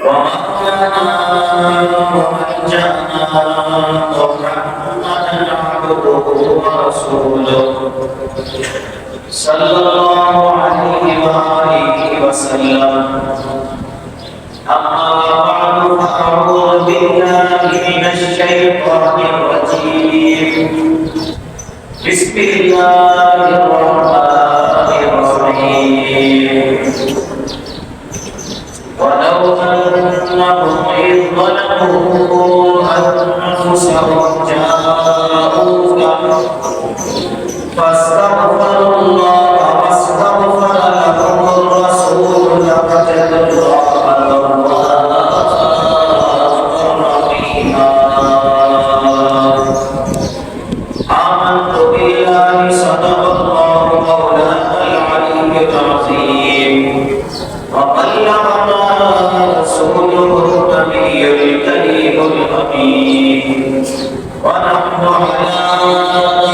ومولانا ومنجانا محمدا عبده ورسوله صلى الله عليه وآله وسلم. أما بعد فأعوذ بالله من الشيطان الرجيم. بسم الله الرحمن الرحيم. ولو أنهم إذ ظلموا أنفسهم جاءوك فاستغفروا الله واستغفر لهم الرسول لوجدوا الله توابا رحيما. آمنت بالله صدق الله مولانا العلي العظيم وبلغنا رسوله النبي الكريم الأمين ونحن على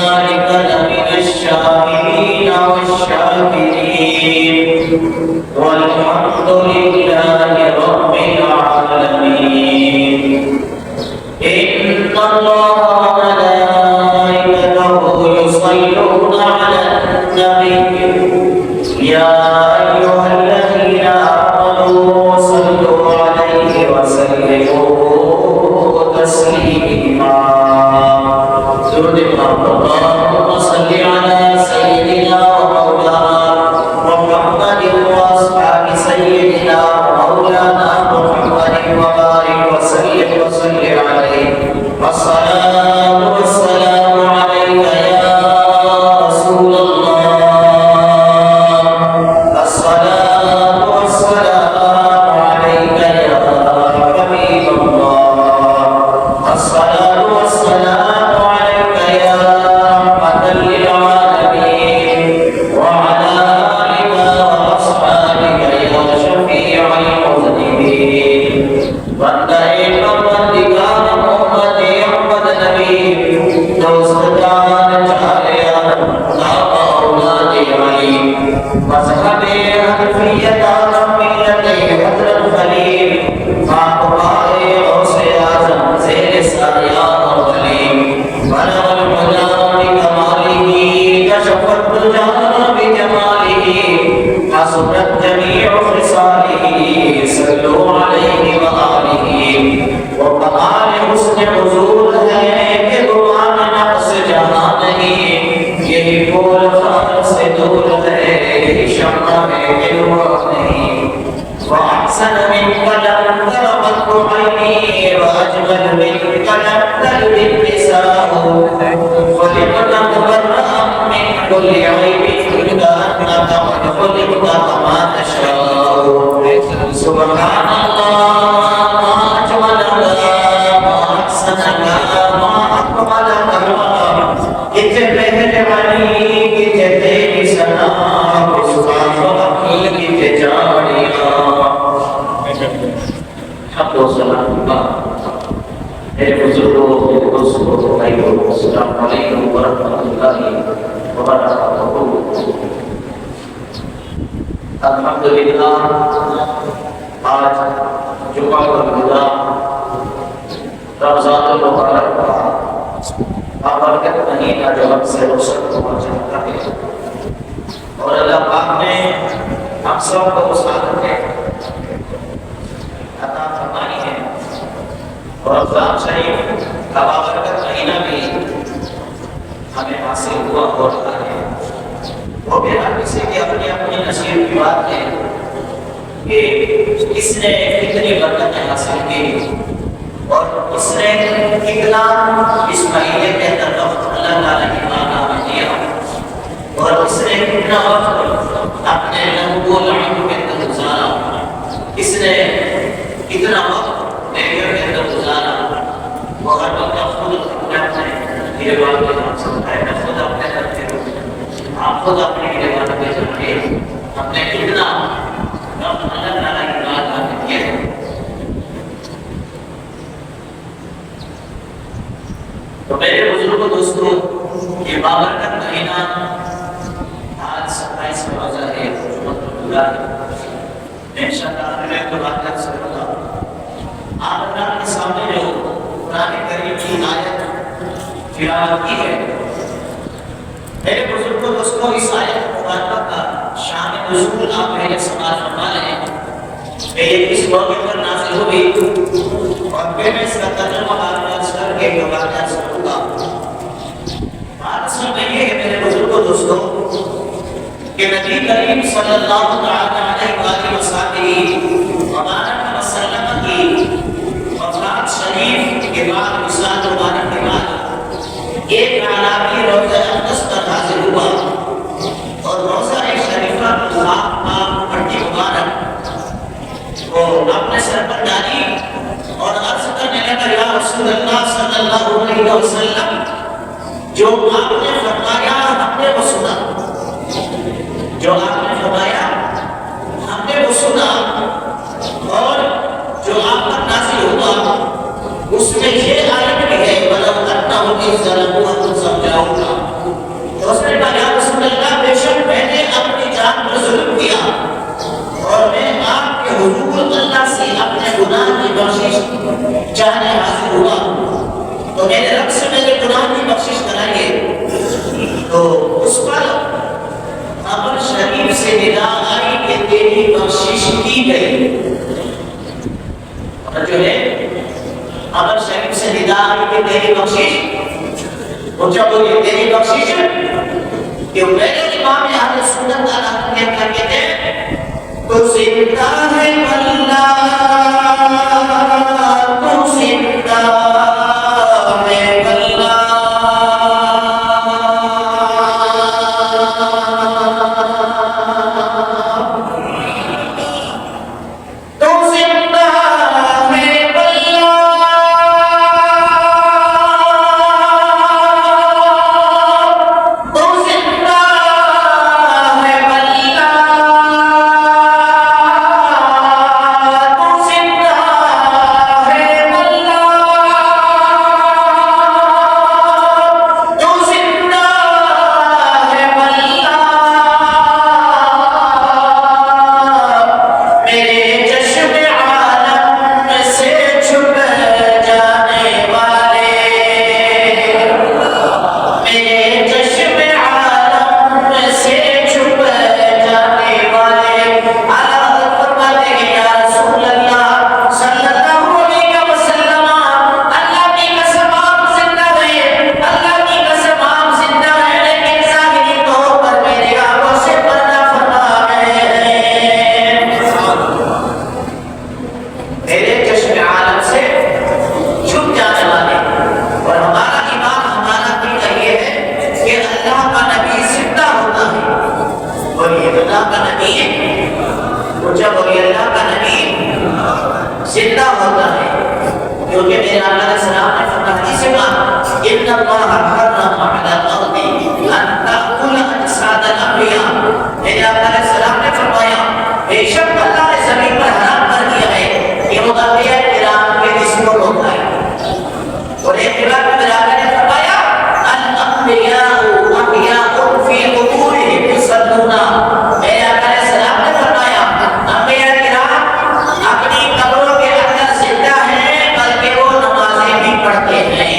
ذلك لمن الشاهدين والشاكرين والحمد لله رب العالمين. إن الله وملائكته يصلون على النبي يا أيها الذين آمنوا صلوا عليه وسلموا تسليما. اللهم صل على سيدنا ومولانا محمد وأصحاب سيدنا ومولانا محمد وبارك وسلم عليه. والصلاة والسلام عليك يا رسول الله. الصلاة والسلام عليك يا حبيب الله. الصلاة والسلام عليك يا رحمة للعالمين وعلى آلك وأصحابك يا شفيع المذنبين. بندے پروردگار محمد احمد نبی دوست جان چاہیار نام اولاد علی مذہب حنفیت آزم ملت حضرت خلیل خاکبائے غوث اعظم زیر سایان ولی بلغ الہدا بکمالہ کشفت الجہل بجمالہ حسنت جمیع خصالہ صلو علیہ وآلہ. وکمال حسن حضور ہے کہ گمان نقص جہاں نہیں. یہی پھول خار سے دور ہے یہی شمع ہے کہ دعا نہیں. وأحسن منك لم تر قط عيني وأجمل منك لم تلد النساء. خلقت مبرأ من كل عيب كأنك قد خلقت كما تشاء. سبحان الله ما أجملك ما أحسنك ما أكملك. کتنے مہربانی کتنے تیری ثنا بسخاف وقی کتنے جاڑیاں. حمد و سلام میرے بزرگوں میرے دوستوں بھائیوں السلام علیکم ورحمۃ اللہ وبرکاتہ. الحمدللہ آج جمعہ الوداع رمضان المبارک کا بابرکت مہینہ جو ہم سے رخصت ہوا چاہتا ہے اور اللہ پاک نے ہم سب کو اس عادت عطا فرمائی ہے. اور رمضان شریف کا بابرکت مہینہ بھی ہمیں حاصل ہوا ہو رہا ہے. وہ بھی ہر کسی کی اپنی اپنی نصیب کی بات ہے کہ کس نے کتنی برکتیں حاصل کی اور اس نے کتنا اس مہینے کے اندر وقت اللہ تعالیٰ کی بارگاہ میں دیا اور اس نے کتنا وقت اپنے لہو و لعب کے اندر گزارا. اس نے کتنا وقت نیکیوں کے اندر گزارا. وہ ہر وقت خود اپنے میرے بات کو جان سکتا ہے. میں خود اپنے کرتے ہوں آپ خود اپنے میرے بات کو جانتے اپنے کتنا وقت اللہ تعالیٰ کی بارگاہ میں دیا ہے. تو میرے بزرگوں دوستوں یہ بابرکت مہینہ آج 27 روزہ ہے. انشاءاللہ میں تو بات کر سکوں گا تلاوت کی ہے۔ میرے بزرگوں دوستوں، اس آیت مبارکہ کا شان نزول آپ میرے سماعت فرما رہے ہیں کہ یہ کس موقع پر نازل ہوئی، اور پھر میں اس کا ترجمہ عرض کر کے واقعہ کروں گا۔ بات اصل میں یہ ہے میرے بزرگوں دوستوں کہ نبی کریم صلی اللہ علیہ وآلہ وسلم کی وفات شریف کے بعد، وصال مبارک کے بعد ایک اعلامی روزہ اقدس پر حاضر ہوا، اور روزہ شریفہ پٹی مبارک کو اپنے سر پر ڈالی اور عرض کرنے لگا، یا رسول اللہ صلی اللہ علیہ وسلم، جو آپ نے فرمایا ہم نے وہ سنا، جو آپ نے فرمایا ہم نے وہ سنا، اور جو آپ پر نازل ہوا اس میں یہ آیت بھی ہے، وَلَوْ أَنَّهُمْ إِذْ ظَلَمُوا أَنفُسَهُمْ جَاءُوكَ۔ تو اس نے کہا، یا رسول اللہ، بے شک میں نے اپنی جان پر ظلم کیا، اور میں آپ کے حضور اللہ سے اپنے گناہ کی بخشش چاہنے حاضر ہوا، تو میرے رب سے میرے گناہ کی بخشش کرائیے۔ تو اس پر خبر شریف سے ندا آئی کہ تیری بخشش کی گئی، اور جو ہے خبر شریف سے ندا آئی کہ تیری بخشش، وہ جب بولیے تیری بخشش، کہ میرے امام اہل سنت کیا کہتے ہیں، تو زندہ ہے اللہ، تو زندہ ہے اللہ، تو زندہ ہے اللہ، تو زندہ ہے اللہ، تو زندہ ہے اللہ، تو زندہ ہے اللہ، میرے چشم عالم سے چھپ جانے والے، میرے چشم عالم سے چھپ جانے والے، اللہ فرماتے ہیں، یا رسول اللہ صلی اللہ علیہ وسلم، اللہ کی قسم آپ زندہ ہیں، اللہ کی قسم آپ زندہ ہیں، لیکن ظاہری طور پر میرے آنکھوں سے پردہ فرما گئے ہیں، میرے چشم عالم سے چھپ جانے والے۔ اور ہمارا ایمان، ہمارا عقیدہ یہ ہے کہ اللہ کا نبی زندہ ہوتا ہے، بولیے اللہ کا نبی، اونچا بولیے اللہ کا نبی زندہ ہوتا ہے، کیونکہ میرے آقا علیہ السلام نے فرمایا حدیث میں، ان اللہ حرم علی الارض ان تأکل اجساد الانبیاء، میرے آقا علیہ السلام نے فرمایا بے شک اللہ نے زمین پر حرام کر دیا ہے کہ وہ انبیاء کرام کے جسموں کو کھائے، اور ایک روایت میں میرے آقا نے فرمایا الانبیاء احیاء فی قبورہم یصلون، میرے آقا علیہ السلام نے فرمایا انبیاء کرام اپنی قبروں کے اندر زندہ ہیں، بلکہ وہ نمازیں بھی پڑھتے ہیں۔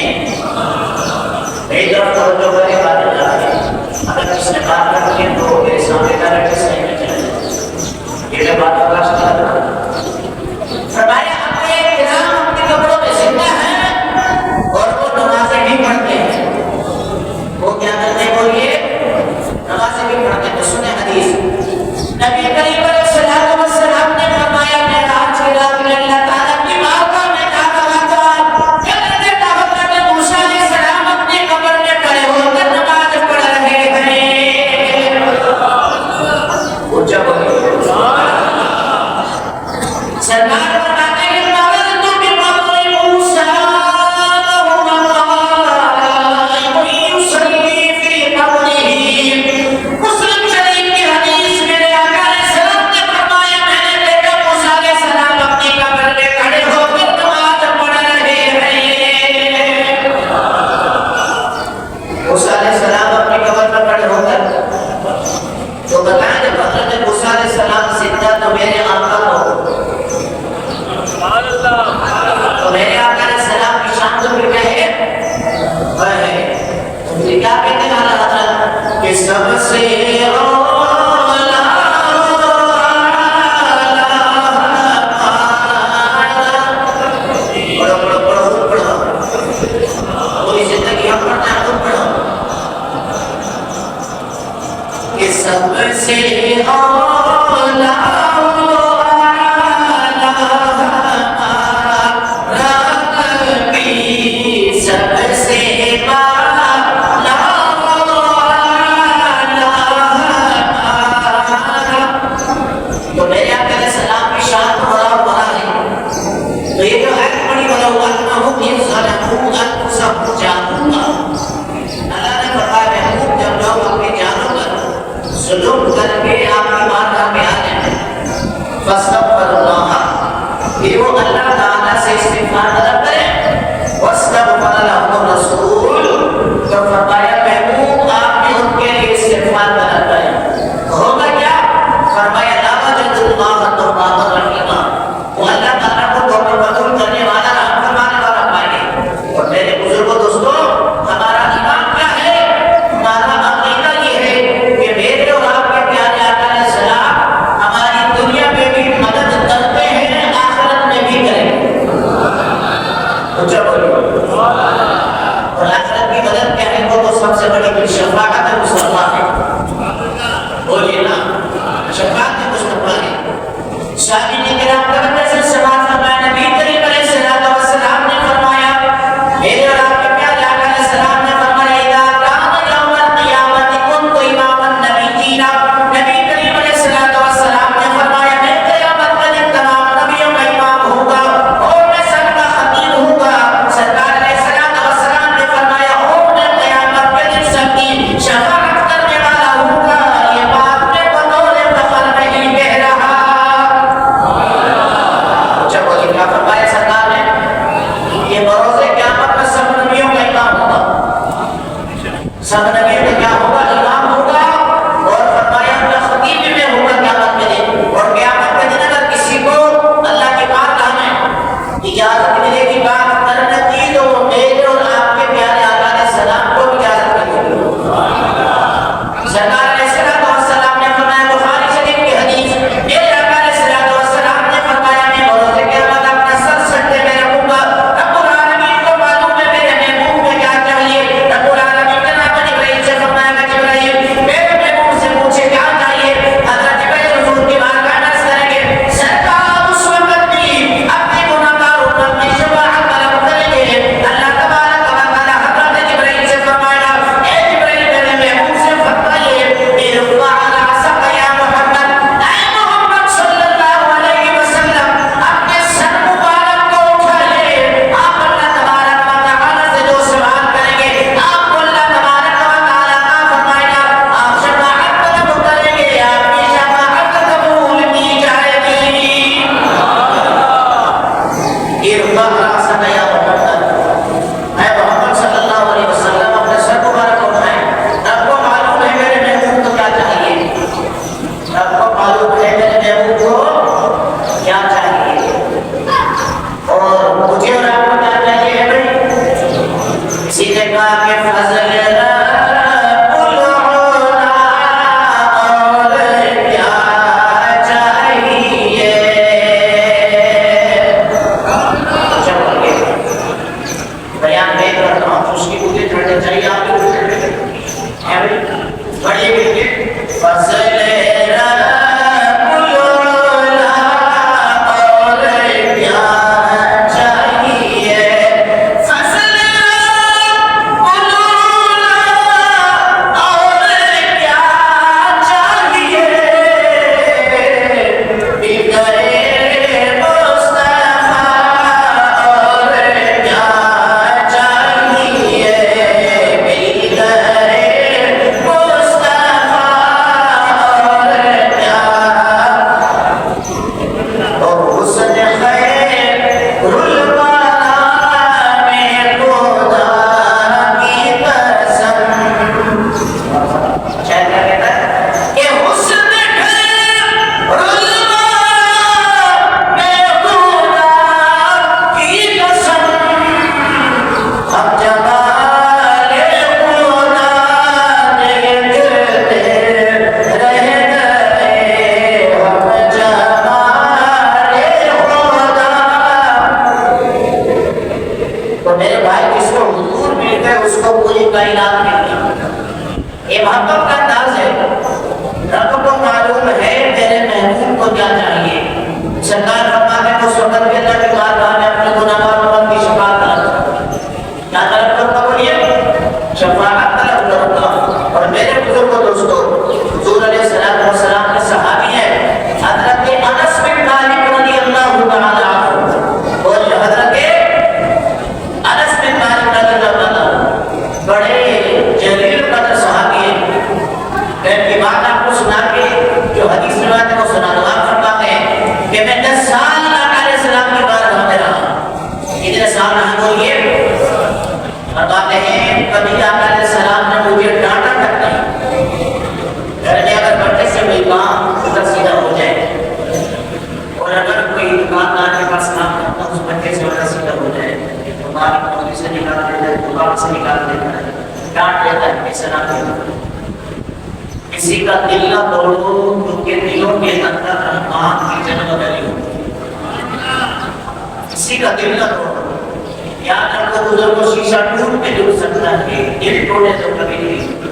تو یہ جو ہے بڑی بلوغت ان ظلموا انفسهم جانوگا، اللہ نے فرمایا محبوب جب لوگ اپنی جانوں پر ظلم کر کے آپ کی بارگاہ میں آ جائیں فاستغفر اللہ، پھر وہ اللہ تعالیٰ سے استغفار طلب کریں، واستغفر لهم الرسول، تو فرمایا محبوب آپ نے ان کے لیے استغفار طلب کریں، ہوگا کیا؟ فرمایا لوجدوا اللہ توابا رحیما، وہ اللہ تعالیٰ کو توبہ قبول کرنے والا رحم فرمانے والا پائیں گے۔ اور میرے بزرگوں دوستوں، ہمارا ایمان کیا ہے؟ ہمارا عقیدہ یہ ہے کہ میرے اور آپ کے پیارے آقا علیہ السلام ہماری دنیا میں بھی مدد کرتے ہیں، آخرت میں بھی کریں گے۔ اچھا بولیے، اور آخرت کی مدد کیا ہے؟ وہ تو سب سے بڑی شفاعت مصطفیٰ ہے، بولیے نا، شفاعت مصطفیٰ ہے۔ صحابی کرام کرتے سے سماعت فرمایا، نبی کریم علیہ السلام نے فرمایا، میرے اور آپ کے پیارے آقا علیہ السلام نے فرمایا، اذا کان یوم القیامت کنت امام النبیین، نبی کریم علیہ السلام نے فرمایا، میں قیامت کے دن تمام نبیوں کا امام ہوں گا اور میں سب کا خطیب ہوں گا۔ سرکار علیہ السلام نے فرمایا، اور میں قیامت کے دن سب کی شفاعت کرنے والا ہوں گا۔ یہ بات میں بطور فخر نہیں کہہ رہا۔ جب وہ کیا فرمایا سرکار نے، یہ بروز قیامت میں سب نبیوں کا امام ہوگا، سب نبیوں کا کیا ہوگا؟ امام ہوگا، اور فرمایا اپنا خطیب بھی میں ہوگا قیامت کے دن۔ اور قیامت کے دن اگر کسی کو اللہ کی بارگاہ میں اجازت ملے گی بات کرنے کی، تو وہ میرے اور آپ کے پیارے آقا علیہ السلام کو اجازت ملے گی۔ سرکار علیہ السلام نے فرمایا، بخاری شریف کی حدیث، میرے آقا علیہ السلام نے فرمایا، میں بروز قیامت اپنا سر سجدے میں رکھوں گا، رب العالمین کو معلوم ہے میرے محبوب کو کیا چاہیے۔ رب العالمین جناب جبرائیل سے فرمایا کہ جبرائیل میرے محبوب سے پوچھے کیا چاہیے۔ حضرت جبرائیل حضور کی بارگاہ میں عرض کریں گے، سرکار اس وقت بھی اپنے گناہگاروں پر اپنی شفاعت طلب کریں گے۔ اللہ تبارک و تعالی حضرت جبرائیل سے فرمایا، اے جبرائیل میرے محبوب سے فرمائیے، ارفع رأسک یا محمد، اے محمد صلی اللہ علیہ وسلم اپنے سر مبارک کو اٹھائیے۔ آپ اللہ تبارک و تعالی سے جو سوال کریں گے، آپ کو اللہ تبارک و تعالی کا فرمائے گا، آپ شفاعت طلب کریں گے، آپ کی شفاعت قبول کی جائے گی۔ ارفع رأسک یا محمد، اے محمد صلی اللہ علیہ وسلم اپنے سر مبارک کو اٹھائیں۔ رب کو معلوم ہے میرے محبوب کو کیا چاہیے، رب کو معلوم ہے میرے محبوب کو کیا چاہیے، اور مجھے اور آپ کو کیا چاہیے ہے بھائی؟ اسی نے کہا کہ فضل رب العلا اور کیا چاہیے۔ چلیے بیان میں کرتا ہوں، اس کی مجھے چڑھنا چاہیے، آپ کو چڑھنا چاہیے، بڑی بھی فضل رب العلا اور کیا چاہیے، فضل رب العلا اور کیا چاہیے، بغیر مصطفیٰ اور کیا چاہیے، بغیر مصطفیٰ اور کیا، اور حسن خیر الورا میں خدا کی قسم، شاید کیا کہتا ہے کہ حسن خیر الورا میں خدا کی قسم، ہم جمال خدا دیکھتے رہ گئے، ہم جمال خدا۔ تو میرے بھائی جس کو حضور مل گئے اس کو پوری کائنات مل گئی، یہ محبت کا انداز ہے۔ رب کو معلوم ہے میرے محبوب کو کیا چاہیے۔ سرکار فرماتے ہیں اس وقت کے اللہ کی بارگاہ میں اپنے گناہگار امت کی شفاعت طلب کروں، کیا طلب کروں گا؟ بولیے، شفاعت طلب کروں گا۔ اور میرے بزرگوں دوستوں، حضور علیہ السلام کے صحابی ہیں حضرت انس بن مالک رضی اللہ تعالی عنہ، وہ کبھی آقا علیہ السلام نے مجھے ڈانٹا تک نہیں. گھر میں اگر بڑے سے کوئی کام ادھر سیدھا ہو جائے اور اگر کوئی دکاندار کے پاس کام کرتا اس بچے سے ادھر سیدھا ہو جائے تو مالک نوکری سے نکال دیتا ہے, دکان سے نکال دیتا ہے, ڈانٹ دیتا ہے, ایسا نہ کرو. کسی کا دل نہ توڑو کیونکہ دلوں کے اندر رحمان کی جنت ڈلی ہو. کسی کا دل نہ توڑو. یاد رکھو بزرگوں شیشہ ٹوٹ کے ٹوٹ سکتا ہے, دل ٹوٹے تو کبھی نہیں.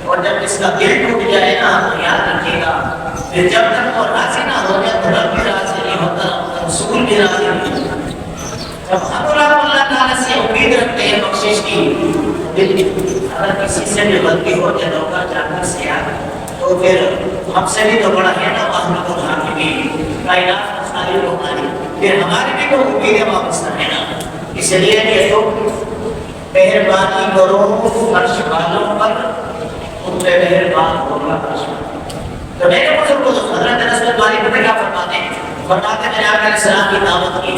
اور جب اس کا دل ٹوٹ جائے نا تو یاد رکھیے گا پھر جب تک وہ راضی نہ ہو جائے تو رب بھی راضی نہیں ہوتا, رسول بھی راضی نہیں ہوتا. جب ہم اللہ تعالیٰ سے امید رکھتے ہیں بخشش کی, اگر کسی سے بھی غلطی ہو جائے دھوکہ جانے سے تو پھر ہم سے بھی تو بڑا ہے نا محمد الحاکمین کائنات کا خالق و مالک, پھر ہماری بھی تو امیدیں وابستہ ہے نا. اس لیے کہ تم مہربانی کرو فرش والوں پر, تم پہ مہربان ہوگا فرش. تو میرے بزرگوں حضرت انس بن مالک کیا فرماتے ہیں؟ فرماتے ہیں آقا علیہ السلام کی دعوت کی.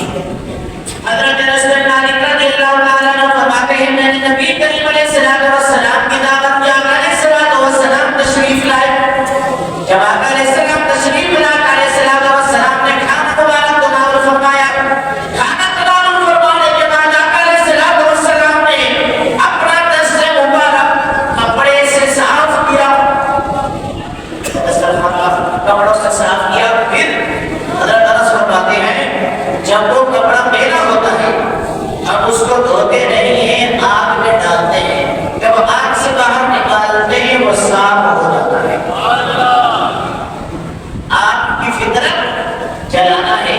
حضرت انس بن مالک رضی اللہ تعالیٰ عنہ فرماتے ہیں میں نے نبی کریم علیہ السلام کی دعوت کی. آقا علیہ السلام تشریف لائے. جب آقا علیہ السلام تشریف لائے آقا علیہ السلام نے کھانا مبارک تناول فرمایا. کھانا تناول فرمانے کے بعد آقا علیہ السلام نے اپنا دست مبارک کپڑے سے صاف کیا, کپڑوں سے صاف کیا. پھر حضرت انس فرماتے ہیں جب وہ کپڑا میلا ہوتا ہے اب اس کو دھوتے نہیں ہیں, آگ میں ڈالتے ہیں. جب آگ سے باہر نکالتے ہیں وہ صاف ہو جاتا ہے. آگ کی فطرت جلانا ہے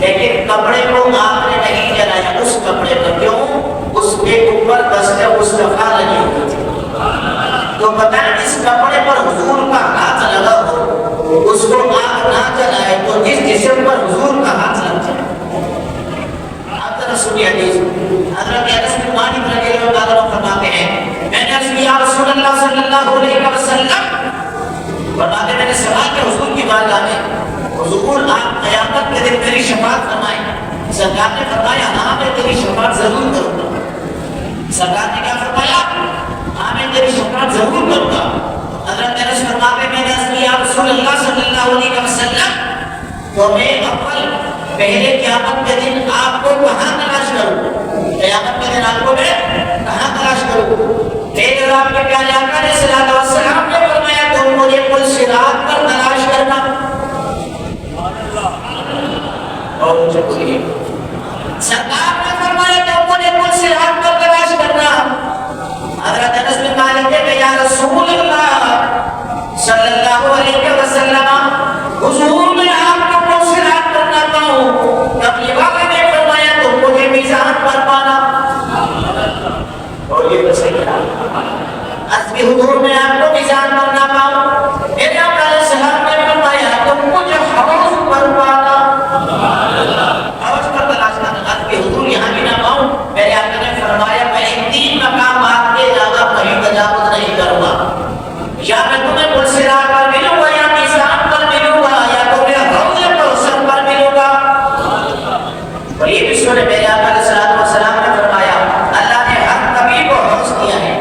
لیکن کپڑے کو آگ نے نہیں جلایا. اس کپڑے کو کیوں؟ اس کے اوپر دست مصطفیٰ لگی ہوئی تھی. تو پتہ نہیں اس کپڑے پر حضور کا ہاتھ لگا ہو, اس کو آگ نہ جلائے تو جس جسم پر حضور کا ہاتھ لگ جائے. آپ ذرا سنیے حدیث. حضرت انس بن مالک رضی اللہ تعالیٰ عنہ فرماتے ہیں میں نے عرض کیا یا رسول اللہ صلی اللہ علیہ وسلم, فرماتے میں نے سوال کیا حضور کی بارگاہ میں, حضور آپ قیامت کے دن میری شفاعت فرمائیں. سرکار نے فرمایا ہاں میں تیری شفاعت ضرور کروں گا. سرکار نے کیا فرمایا؟ ہاں میں تیری شفاعت ضرور کروں گا. حضرت انس فرماتے میں نے عرض کیا یا رسول اللہ صلی اللہ علیہ وسلم تو میں اول پہلے قیامت کے دن آپ کو کہاں تلاش کروں؟ قیامت کے دن آپ کو میں کہاں تلاش کروں؟ پھر آپ کے پیارے آقا علیہ السلام نے فرمایا تم مجھے پل صراط پر تلاش کرنا. اور مجھے بولیے سرکار نے فرمایا تم مجھے پل صراط پر تلاش کرنا. حضرت انس بن مالک نے یا رسول اللہ صلی اللہ علیہ وسلم حضور میں آپ کو پل صراط پر نہ پاؤں. تب یہ واقعہ نے فرمایا تم مجھے میزان پر پانا. اور یہ تو صحیح ہے, عزمی حضور میں آپ کو میزان پر نہ پاؤں. میرے آقا علیہ السلام نے فرمایا تم مجھے حوض پر پانا. حوض پر تلاش کرنا. عزمی حضور یہاں بھی نہ پاؤں. میرے آقا نے فرمایا میں ان 3 مقامات کے علاوہ کہیں تجاوز نہیں کروں گا. یا میں تمہیں پل صراط پر ملوں گا یا میزان پر ملوں گا یا تمہیں حوض کوثر پر ملوں گا. اور یہ بھی سنے میرے آقا علیہ السلام نے فرمایا اللہ نے ہر نبی کو حوض دیا ہے,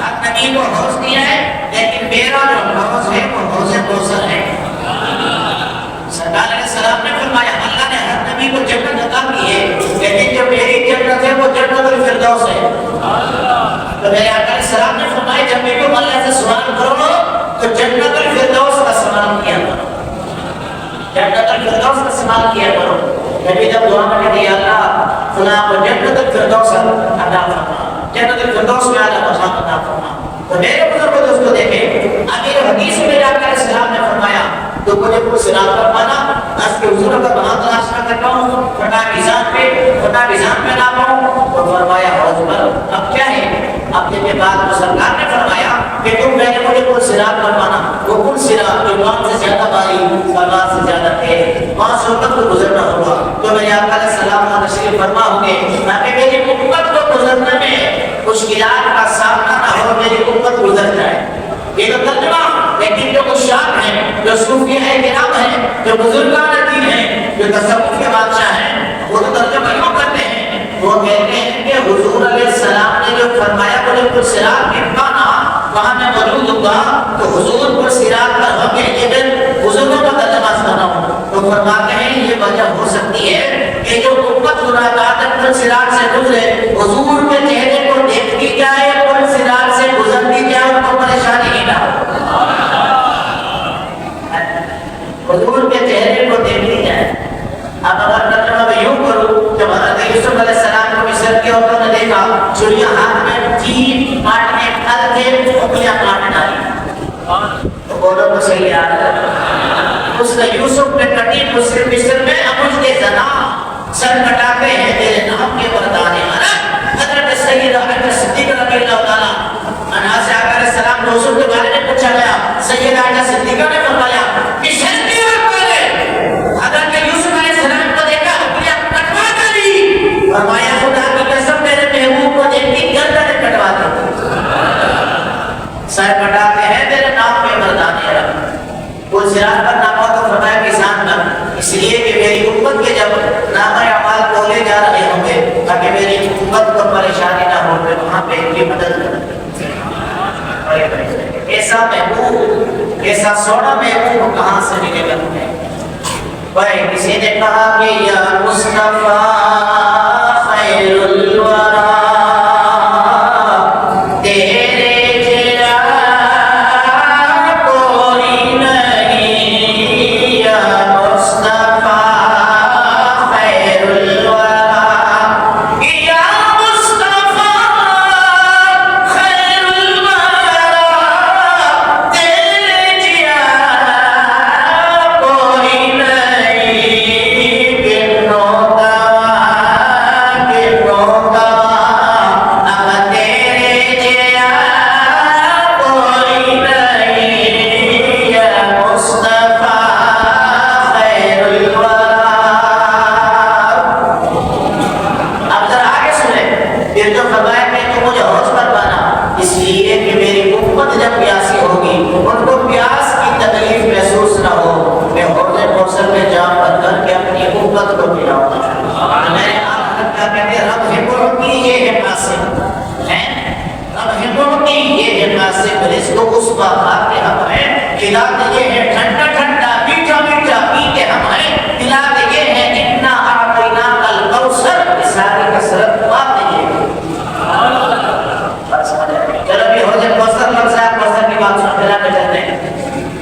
ہر نبی کو حوض دیا ہے, لیکن میرا جو حوض ہے وہ حوض کوثر ہے. سرکار علیہ السلام نے فرمایا اللہ نے ہر نبی کو جنت عطا کی ہے لیکن جو میری جنت ہے وہ جنت الفردوس ہے. تو میرے آقا علیہ السلام نے فرمایا جب میں تم اللہ سے سوال کرو تو جنت الفردوس کا سوال کیا کرو, جنت الفردوس کا سوال کیا کرو. نبی جب دعا میں کہتے یا اللہ فلاں کو جنت الفردوس عطا فرما, جنت الفردوس میں اعلیٰ مقام عطا فرما. تو میرے بزرگوں دوستوں دیکھیں امیر حدیث میں آقا علیہ السلام نے فرمایا تو مجھے پل صراط پر پانا. اس کے حضور کا کہاں تلاش نہ کر پاؤں, فنا میزان پہ نہ پاؤں. تو فرمایا حوض پر. اب کیا ہے اپنے کے بعد تو سرکار نے فرمایا کہ تم میں نے مجھے پل صراط پر پانا. وہ پل صراط جو مان سے زیادہ باری سلمان سے زیادہ تھے وہاں سے امت کو گزرنا ہوگا. تو میرے آقا علیہ السلام کا تشریف فرما ہوں گے تاکہ میری امت کو گزرنے میں مشکلات کا سامنا نہ ہو, میری امت گزر جائے. یہ تو ترجمہ. لیکن جو کشاب ہیں, جو صوفیہ کرام ہیں, جو بزرگان دین ہیں, جو تصوف کے بادشاہ ہیں, وہ تو ترجمہ یوں کرتے ہیں. وہ کہتے ہیں کہ حضور علیہ السلام نے جو فرمایا مجھے پر صراط میں پانا وہاں میں موجود ہوں گا تو حضور پر صراط پر ہوں گے، یہ میں بزرگوں کا ترجمہ سنا ہوں تو فرماتے ہیں یہ وجہ ہو سکتی ہے کہ جو امت ملاقات پر صراط سے گزرے حضور کے چہرے کو دیکھتی جائے پر صراط سے گزرتی جائے ان کو پریشانی ہی نہ ہو، حضور کے چہرے کو دیکھتی جائے۔ اب اگر ترجمہ میں یوں کروں کہ حضرت یوسف علیہ السلام کو مصر کی عورتوں نے دیکھا چڑیا ہاتھ میں تھی کاٹنے پھل کے انگلیاں کاٹ ڈالی تو بولو تو صحیح یاد ہے اس نے یوسف نے کٹی مصر میں ابوج کے زنا سر کٹاتے ہیں تیرے نام کے بردانے حضرت سیدہ عائشہ صدیقہ رضی اللہ تعالیٰ عنہا سے آقا علیہ السلام نے یوسف کے بارے میں پوچھا گیا، سیدہ عائشہ صدیقہ نے فرمایا مصر کی فرمایا خدا کی قسم میرے محبوب کو دیکھتی گردن کٹوا دیتی، سر کٹاتے ہیں تیرے نام میں مردانے رب، وہ صراط پر نامہ تو فرمایا کسان پر، اس لیے کہ میری امت کے جب نامہ اعمال کھولے جا رہے ہوں گے تاکہ میری امت کو پریشانی نہ ہو پھر وہاں پہ ان کی مدد کریں۔ ایسا محبوب ایسا سونا محبوب کہاں سے ملے گا ہمیں؟ بھائی کسی نے کہا کہ یا مصطفیٰ خیر الورا تیرے جیسا کوئی نہیں، یا مصطفیٰ خیر الورا، یا مصطفیٰ خیر الورا تیرے جیسا کوئی نہیں، گنو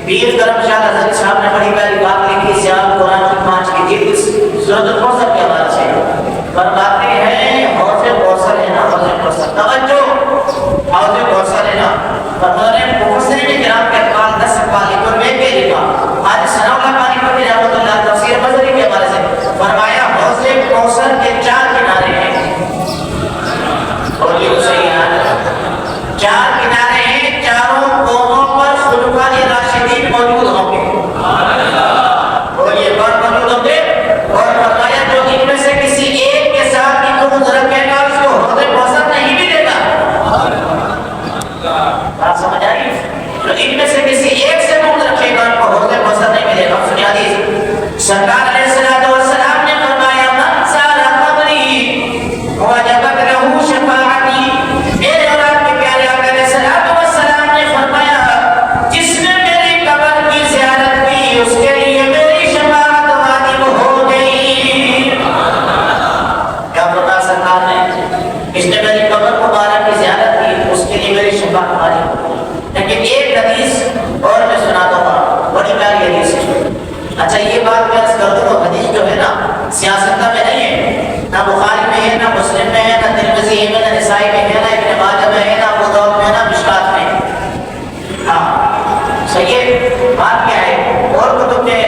پیر کرم شاہ حضرت صاحب نے بڑی پیاری بات لکھی سیال قرآن کی 5 کی جلد سورۃ الکوثر کے حوالے سے فرماتے ہیں حوض کوثر ہے نا، حوض کوثر توجہ، حوض کوثر ہے نا، فرماتے ہیں مفسرین کرام کے اقوال 10 اقوال لکھو میں کے لکھا آج ثناء اللہ پانی پتی رحمۃ اللہ تفسیر مظہری کے حوالے سے فرمایا حوض کوثر کے 4 کنارے ہیں، اور یہ صحیح ہے 4 کنارے ہیں، چاروں کونوں پر خلفائے راشدین موجود ہوں گے، اور یہ بات موجود ہوں گے، اور فرمایا جو ان میں سے کسی ایک کے ساتھ بھی بغض رکھے گا اس کو حوض کوثر نہیں ملے گا۔ بات سمجھ آئی؟ جو ان میں سے کسی ایک سے بغض رکھے گا ان کو حوض کوثر نہیں ملے گا۔ سنی حدیث سرکار علیہ السلام نے فرمایا من سال قبری وجبت لہ شفاعتی، میرے اور آپ کے پیارے آقا علیہ السلام نے فرمایا جس نے میری قبر کی زیارت کی اس کے لیے میری شفاعت واجب ہو گئی۔ کیا فرمایا سرکار نے؟ جس نے میری قبر مبارک کی زیارت کی اس کے لیے میری شفاعت واجب ہو گئی۔ لیکن ایک حدیث اور میں سنا دوں گا، بڑی پیاری حدیث ہے۔ اچھا یہ بات میں عرض کر دوں، حدیث جو ہے نا سیاستہ میں نہیں ہے، نہ بخاری میں ہے، نہ مسلم میں ہے، نہ ترمذی میں، نہ نسائی میں ہے، نہ ابن ماجہ میں ہے، نہ ابو داؤد میں، نہ مشکات میں ہے۔ ہاں صحیح بات کیا ہے اور کتب میں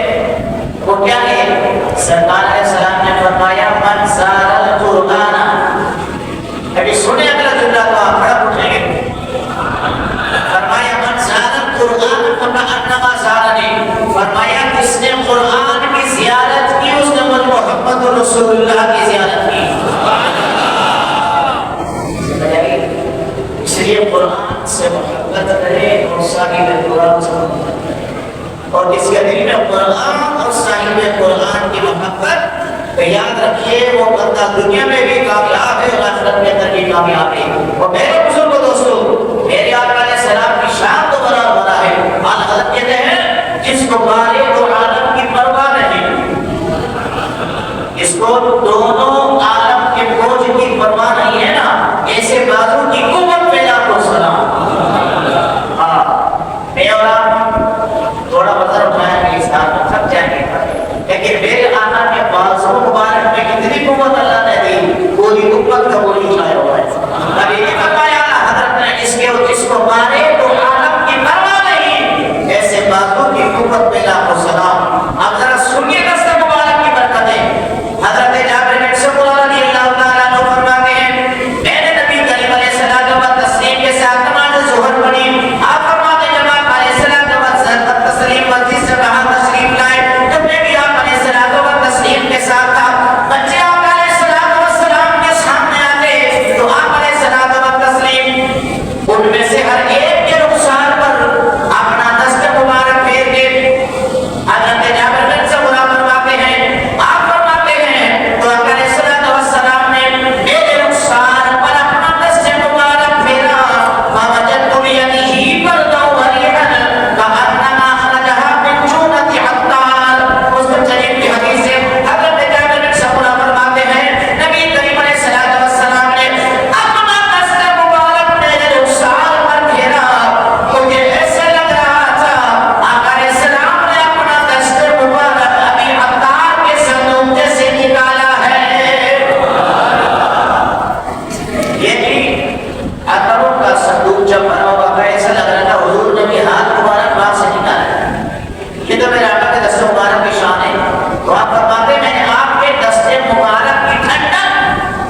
وہ کیا ہے؟ سرکار علیہ السلام نے فرمایا من سار القرآن، ابھی سنے اگلا جملہ تو آپ کھڑا اٹھیں گے، فرمایا من سار القرآن فکأنما سارنی، فرمایا جس نے قرآن کی زیارت کی اس نے مجھ محمد رسول اللہ کی زیارت کی۔ اس لیے قرآن سے محبت کرے اور صاحب قرآن سے محبت کرے، اور جس کے دل میں قرآن اور صاحب قرآن کی محبت تو یاد رکھیے وہ بندہ دنیا میں بھی کامیاب ہے اور آخرت میں اندر بھی کامیاب ہے. اور میرے بزرگوں دوستو، میرے آقا علیہ السلام کی شان تو بڑا بڑا ہے. حضرت کہتے ہیں جس کو بارے تو عالم کی پرواہ نہیں، اس کو دونوں عالم کے بوجھ کی پرواہ نہیں ہے نا، ایسے بازو کی قوت پیدا کو سلام. ہاں میں اور آپ تھوڑا وزن اٹھائیں گے، اس میں تھک جائیں گے، لیکن میرے آقا کے بازو مبارک میں کتنی قوت اللہ نے دی، پوری امت کا بوجھ اٹھایا ہوا ہے. ابھی یہ فرمایا حضرت نے جس کو مارے تو عالم کی پرواہ نہیں، ایسے بازو کی قوت پیدا کو سلام. اب ذرا سنیے دست مبارک کی برکتیں. حضرت جابر بن سمرہ رضی اللہ تعالیٰ عنہ فرماتے ہیں میں نے نبی کریم علیہ السلام و تسلیم کے ساتھ نماز ظہر پڑھی. آپ فرماتے ہیں جب آپ علیہ السلام و تسلیم مسجد سے کہاں تشریف لائے، جب میں بھی آپ علیہ السلام و تسلیم کے ساتھ تھا. بچے آپ علیہ السلام کے سامنے آتے تو آپ علیہ السلام و تسلیم ان میں سے ہر ایک کے رخسار پر اپنا دست مبارک پھیر کے حضرت جابر بن سمرہ فرماتے ہیں آپ فرماتے ہیں تو آپ علیہ السلام نے میرے رخسار پر اپنا دست مبارک پھیرا. فوجدت بیدہ بردا وریحا کأنما أخرجها من جونة عطار. مسلم شریف کی حدیث ہے. حضرت جابر بن سمرہ فرماتے ہیں نبی کریم علیہ السلام نے اپنا دست مبارک میرے رخسار پر پھیرا. مجھے ایسے لگ رہا تھا آقا علیہ السلام نے اپنا دست مبارک ابھی عطار کے صندوق سے نکالا ہے. یعنی عطروں کا صندوق جب بنا ہوا تھا ایسا لگ رہا تھا حضور نے بھی ہاتھ مبارک باہر سے نکالا ہے. یہ تو میرے آقا کے دست مبارک کی شان ہے. تو آپ فرماتے ہیں میں نے آپ کے دست مبارک کی ٹھنڈک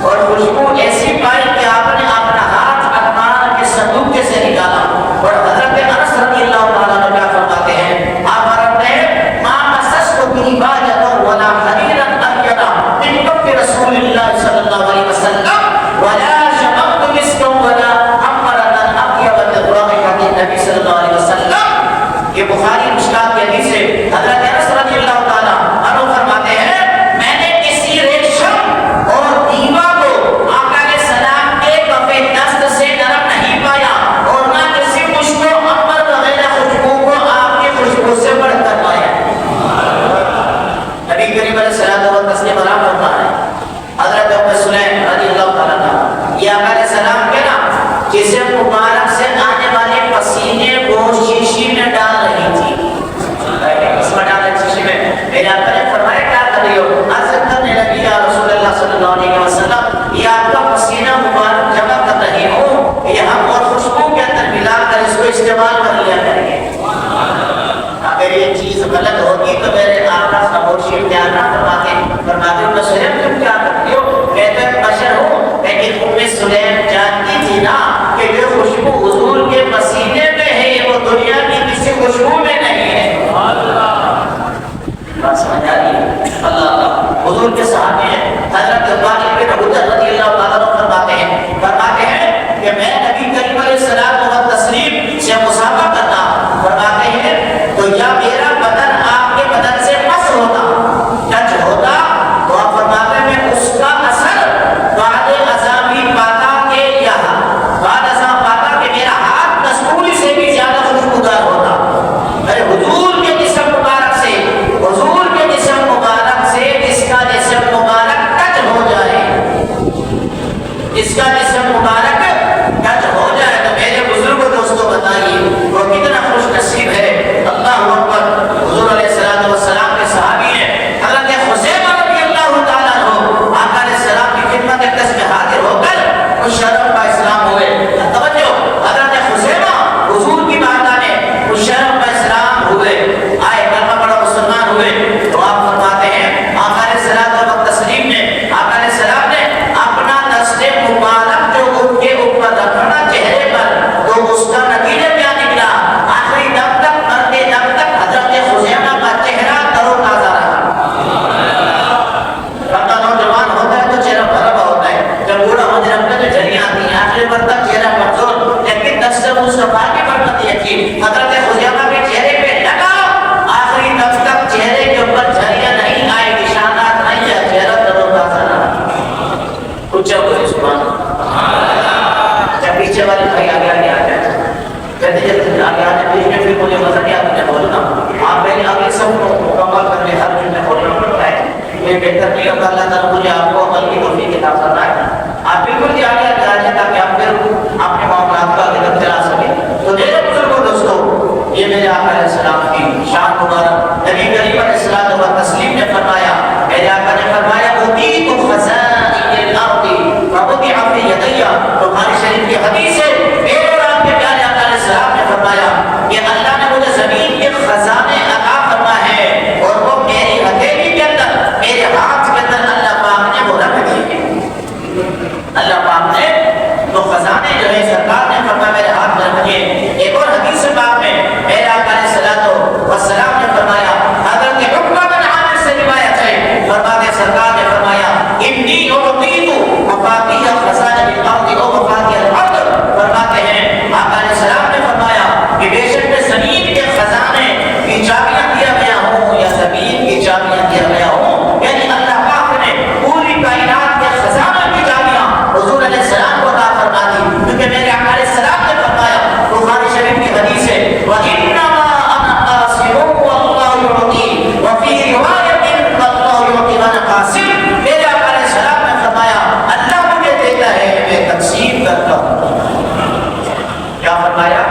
اور خوشبو ایسی پائی کہ آپ نے اپنا ہاتھ عطار کے صندوق سے نکالا. اور حضرت انس رضی اللہ تعالیٰ عنہ کیا فرماتے ہیں آپ فرماتے ہیں ما مسست دیباجۃ ولا حریرا ابیض من کف رسول اللہ صلی اللہ علیہ وسلم ولا شممت مسکا ولا عنبرا اطیب من رائحۃ النبی صلی اللہ علیہ وسلم. یہ بخاری مشکات کی حدیث ہے. حضرت انس رضی اللہ تعالیٰ عنہ فرماتے ہیں میں نے کسی ریشم اور دیبا کو آقا علیہ السلام کے کف دست سے نرم نہیں پایا اور نہ کسی خوشبو عنبر وغیرہ خوشبو کو آپ کی خوشبو سے بڑھ کر پایا. نبی کریم علیہ السلام و تسلیم آرام فرما ہے. حضرت ام سلیم رضی اللہ تعالیٰ عنہ یہ آقا علیہ السلام کے نا جسم مبارک سے آنے والے پسینے کو شیشی میں ڈال رہی تھی. اس میں ڈال رہی شیشی میں. میرے آقا نے فرمایا کیا کر رہی ہو؟ عرض کرنے لگی یا رسول اللہ صلی اللہ علیہ وسلم یہ آپ کا پسینہ مبارک جمع کر رہی ہوں، یہ ہم اور خوشبو کے اندر ملا کر اس کو استعمال کر لیا کریں گے. اگر یہ چیز غلط ہوگی تو میرے آقا خاموشی اختیار نہ فرماتے ام سلیم تم کیا کرتی ہو؟ میں تو ایک بشر ہوں. لیکن ام سلیم جانتی تھی نا کہ جو خوشبو حضور کے پسینے میں ہے وہ دنیا کی کسی خوشبو میں نہیں ہے. بات سمجھ آ رہی ہے؟ اللہ حضور کے صحابی ہیں حضرت عبادہ بن حجر رضی اللہ تعالیٰ عنہ فرماتے ہیں کہ میں نبی کریم علیہ السلام و تسلیم سے مصافحہ کرتا. فرماتے ہیں تو یا میرا بدن آپ کے بدن سے مس ہوتا ٹچ ہوتا تو آپ فرماتے ہیں میں اس کا اثر بعد ازامی پاتا کہ یہاں بعد ازام پاتا کہ میرا ہاتھ کستوری سے بھی زیادہ خوشبودار ہوتا. ارے حضور کے جسم مبارک سے جس کا جسم مبارک ٹچ ہو جائے یہ بہتر نہیں ہوتا اللہ تعالیٰ مجھے آپ کو عمل کی توفیق عطا فرمائے. آپ بالکل جا کے جائیں تاکہ آپ پھر اپنے معاملات کو آگے تک چلا سکیں. تو میرے بزرگوں دوستوں یہ میرے آقا علیہ السلام کی شان مبارک. نبی کریم علیہ السلام و تسلیم نے فرمایا, میرے آقا نے فرمایا اوتیت خزائن الارض فوضع فی یدی. بخاری شریف کی حدیث ہے, میرے اور آپ کے پیارے آقا علیہ السلام نے فرمایا کہ اللہ نے مجھے زمین کے خزانے عطا فرمائے ہیں اور وہ میری ہتھیلی کے اندر, میرے ہاتھ کے اندر اللہ پاک نے وہ رکھ دیے. اللہ پاک نے وہ خزانے جو ہے سرکار نے فرمایا میرے ہاتھ میں رکھ دیے. ایک اور حدیث پاک میں میرے آقا علیہ السلام نے فرمایا, حضرت عقبہ بن عامر سے روایت ہے, فرماتے سرکار نے فرمایا انی اعطیت مفاتیح خزائن الارض و مفاتیح الارض. فرماتے ہیں آقا علیہ السلام نے فرمایا کہ بے شک میں زمین کے خزانے کی چابیاں دیا گیا ہوں یا زمین کی چابیاں دیا گیا ہوں. یعنی اللہ پاک نے پوری کائنات کے خزانوں کی چابیاں حضور علیہ السلام کو عطا فرما دی, کیونکہ میرے آقا علیہ السلام نے فرمایا, بخاری شریف کی حدیث ہے, وَإِنَّمَا أَنَا قَاسِمٌ وَاللَّهُ يُعْطِي وَفِي رِوَایَةٍ وَاللَّهُ يُعْطِي وَأَنَا قَاسِمٌ. میرے آقا علیہ السلام نے فرمایا اللہ مجھے دیتا ہے میں تقسیم کرتا ہوں. کیا فرمایا؟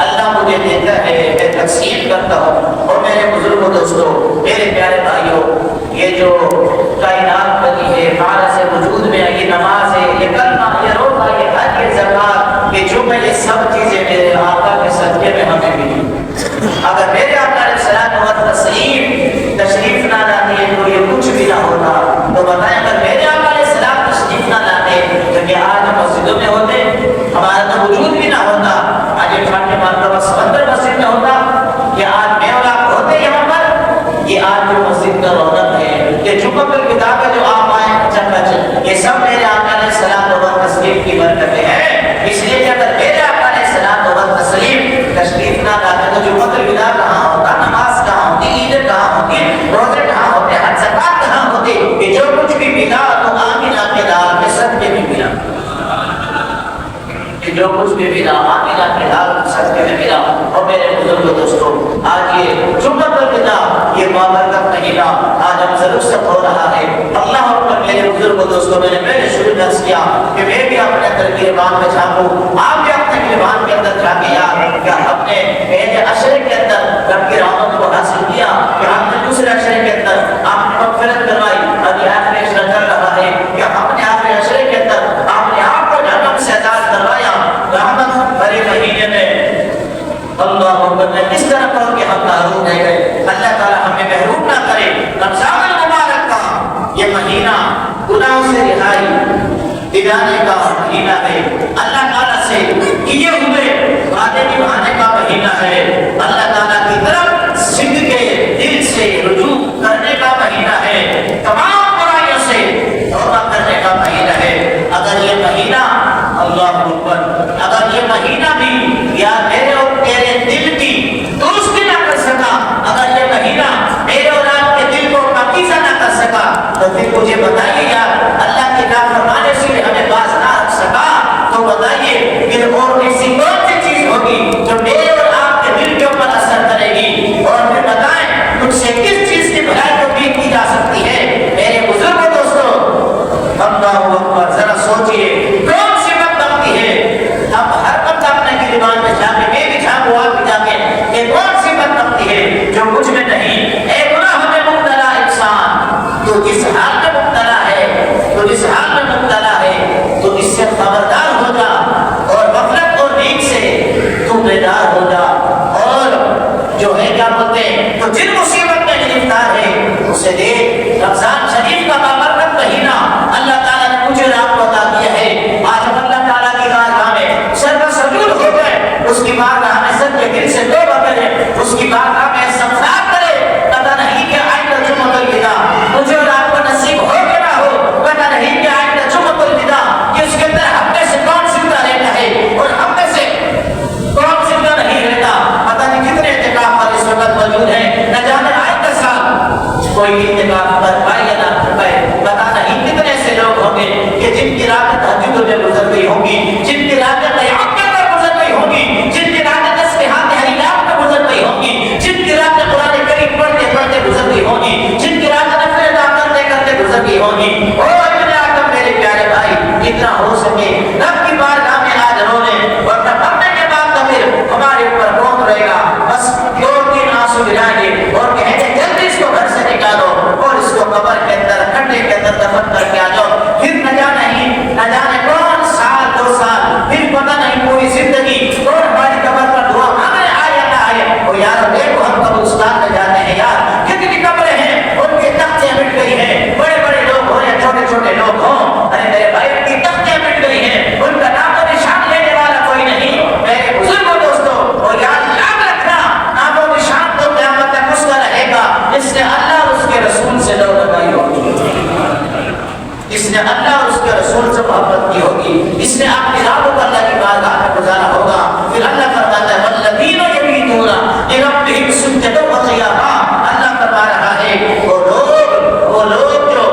اللہ مجھے دیتا ہے میں تقسیم کرتا ہوں. اور میرے بزرگوں دوستوں میرے پیارے بھائیوں, یہ جو کائنات بنی ہے, معنی سے وجود میں یہ نماز ہے, یہ کلمہ, یہ روزہ, یہ حج, یہ زکات, یہ جو میں یہ سب چیزیں میرے آقا کے صدقے میں ہمیں ملی. اگر میرے آقا علیہ السلام و تسلیم تشریف نہ لاتے تو یہ کچھ بھی نہ ہوتا. تو بتائیں اگر میرے آقا علیہ السلام تشریف نہ لاتے تو کیا آج ہم مسجدوں میں ہوتے, ہمارا تو وجود بھی نہ ہوتا. آج یہ ٹھنڈے مرتبہ سمندر مسجد میں ہوتا, کہ آج میں اور آپ ہوتے یہاں پر. یہ آج جو مسجد کا رونق ہے, یہ جمعہ الوداع کا جو آپ آئے چکچ, یہ سب میرے آقا علیہ السلام و تسلیم کی برکتیں ہیں. اس لیے کہ اگر میرے آقا علیہ السلام و تسلیم تشریف نہ لاتے تو جمعہ الوداع کہاں ہوتا, نماز کہاں ہوتی, عید کہاں ہوتی, روزے کہاں ہوتے, حج زکات کہاں ہوتے. کہ جو کچھ بھی ملا تو آمینہ کے لال کے صدقے میں ملا. جو کچھ بھی ملا آمینہ کے لال صدقے میں ملا. اور میرے بزرگوں دوستوں آج یہ جمعہ الوداع, یہ بابرکت مہینہ آج ہم سے رخصت ہو رہا ہے. اللہ اکبر. میرے بزرگوں دوستوں میں نے شروع درس کیا کہ میں بھی اپنے اندر گریبان میں جھانکوں, آپ بھی اپنے گریبان کے اندر جھانکیں یار, کیا ہم نے پہلے عشرے کے اندر رب کی رحمت کو حاصل کیا, کہ ہم نے دوسرے عشرے کے اندر آپ نے مغفرت کروائی, ابھی آخری عشرہ چل رہا ہے, کہ ہم نے آخری عشرے کے اندر آپ نے آپ کو جہنم سے آزاد کروایا رحمت بھرے مہینے میں. اللہ اکبر. میں کس طرح کہوں کہ ہم محروم رہ گئے. اللہ تعالی ہمیں محروم نہ کرے. رمضان المبارک کا یہ مہینہ گناہوں سے رہائی دلانے کا مہینہ ہے. اللہ تعالیٰ سے کیے ہوئے وعدے نبھانے کا مہینہ ہے. اللہ تعالیٰ کی طرف سنگ کے دل سے رجوع کرنے کا مہینہ ہے. تمام برائیوں سے توبہ کرنے کا مہینہ ہے. اگر یہ مہینہ اللہ اکبر, اگر یہ مہینہ بھی یا میرے اور تیرے دل کی درستی نہ کر سکا, اگر یہ مہینہ میرے اور آپ کے دل کو پاکیزہ نہ کر سکا, تو پھر مجھے بتائیے یار اللہ کے نافرمانے سے ہمیں باز نہ رکھ سکا, تو بتائیے کہ اور ایسی کون سی چیز ہوگی جو میرے اور آپ کے دل کے اوپر اثر کرے گی. اور پھر بتائیں مجھ سے کس چیز کی بھلائی کو امید کی جا سکتی ہے. میرے بزرگوں دوستوں اللہ اکبر, ذرا سوچئے کون سی بدبختی ہے. اب ہر بندہ اپنے گریبان میں جا کے, میں بھی جھانکوں, آپ بھی جا کے, کہ کون سی بدبختی ہے جو مجھ میں نہیں. اے گناہ میں مبتلا انسان, تو جس حال میں مبتلا ہے, تو جس حال میں مبتلا ہے, تو اس سے خبردار ہو جا, اور غفلت اور نیند سے تو بیدار ہو جا. اور جو ہے کیا بولتے ہیں, تو جن مصیبت میں گرفتار ہے اسے دیکھ. رمضان شریف کا بابرکت مہینہ اللہ تعالیٰ نے مجھے اور آپ کو عطا کیا ہے. آج ہم اللہ تعالیٰ کی بارگاہ میں سر پر سجود ہو گئے, اس کی بارگاہ میں سب کے دل سے توبہ کریں, اس کی بارگاہ میں استغفار کریں. پتہ نہیں کہ آئندہ جمعہ الوداع مجھے اور آپ کو نصیب ہو کہ نہ ہو, پتہ نہیں کہ آئندہ جمعہ الوداع کہ اس کے اندر ہم میں سے کون زندہ رہتا ہے اور ہم میں سے کون زندہ نہیں رہتا. پتہ نہیں کتنے اعتکاف پر اس وقت موجود ہیں, نہ جانے آئندہ سال کوئی اعتکاف کر پائے یا نہ کر پائے. پتہ نہیں کتنے ایسے لوگ ہوں گے کہ جن کی راتیں تہجد میں گزر گئی ہوں گی, جن کی راتیں قیام کے اندر گزر گئی ہوں گی, جن کی راتیں تسبیحات تحلیلات میں گزر گئی ہوں گی, جن کی راتیں قرآن کریم پڑھتے پڑھتے گزر گئی ہوں گی, جن کی راتیں نفل ہوگی۔ او ابن آدم میرے پیارے بھائی، جتنا ہو سکے رب کی بارگاہ میں آج رونے، ورنہ مرنے کے بعد تو پھر ہمارے اوپر کون رہے گا؟ بس 2-3 آنسو گرائیں گے اور کہیں گے جلدی اس کو گھر سے نکالو اور اس کو قبر کے اندر کھڈے کے اندر دفن کر کے آ جاؤ۔ پھر نہ جانے کون سال 2 سال، پھر پتہ نہیں پوری زندگی اور ہماری قبر پر دعا مانگنے آئے یا نہ آئے۔ اور یار دیکھو ہم قبرستان میں جاتے ہیں یار، کتنی قبریں ہیں، ان کی تختیں مٹ گئی ہیں، بڑے بڑے لوگ ہوں یا چھوٹے چھوٹے لوگ ہوں، ارے میرے بھائی ان کی تختیں مٹ گئی ہیں، ان کا نام و نشان لینے والا کوئی نہیں۔ میرے بزرگوں دوستوں، اور یاد رکھنا نام و نشان تو قیامت تک اس کا رہے گا جس نے اللہ اور اس کے رسول سے لو لگائی ہوگی، اس نے اللہ اور اس کے رسول سے محبت کی ہوگی، اس نے اپنی راتوں کو اللہ کی بارگاہ میں گزارا ہوگا۔ پھر اللہ فرماتا ہے والذین یبیتون لربہم سجدا وقیاما، اللہ فرما رہا ہے وہ لوگ جو